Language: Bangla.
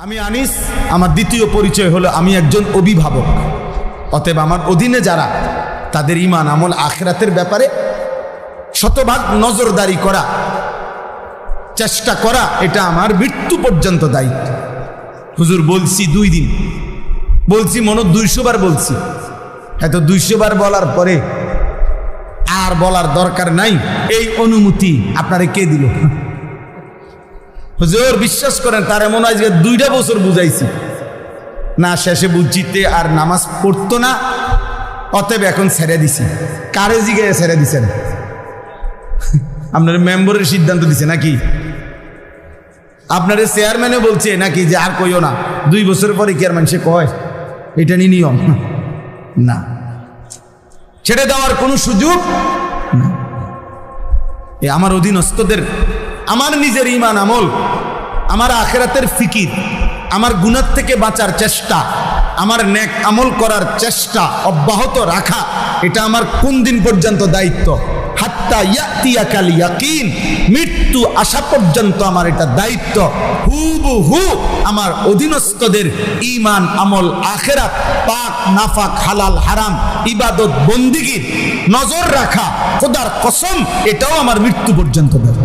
আমি আনিস, আমার দ্বিতীয় পরিচয় হলো আমি একজন অভিভাবক। অতএব আমার অধীনে যারা, তাদের ঈমান আমল আখিরাতের ব্যাপারে শতভাগ নজরদারি করা, চেষ্টা করা, এটা আমার মৃত্যু পর্যন্ত দায়িত্ব। হুজুর বলছি 2 দিন, বলছি মনে 200 বার বলছি, হয়তো 200 বার বলার পরে আর বলার দরকার নাই, এই অনুমতি আপনারে কে দিল? হুজুর বিশ্বাস করেন, তার এমন হয় যে 2টা বছর বুঝাইছি না, শেষে বুঝিতে আর নামাজ পড়তো না, অতএব এখন ছেড়ে দিছি। কারে জিগায় ছেড়ে দিছেন? আপনার মেম্বারের সিদ্ধান্ত দিছে নাকি? আপনার চেয়ারম্যানে বলছে নাকি যে আর কইও না, 2 বছর পরে কি আর মানুষে কয়? এটা নিয়ম না, ছেড়ে দেওয়ার কোনো সুযোগ না। আমার অধীনস্থদের, আমার নিজের ঈমান আমল, আমার আখিরাতের ফিকির, আমার গুনাহ থেকে বাঁচার চেষ্টা, আমার নেক আমল করার চেষ্টা অব্যাহত রাখা, এটা আমার কোন দিন পর্যন্ত দায়িত্ব? হাত্তা ইয়াতিয়াকাল ইয়াকিন, মৃত্যু আসা পর্যন্ত আমার এটা দায়িত্ব। হুবহু আমার অধীনস্থদের ঈমান আমল আখিরাত, পাক নাফাক, হালাল হারাম, ইবাদত বন্দিগির নজর রাখা, খোদার কসম এটাও আমার মৃত্যু পর্যন্ত দায়িত্ব।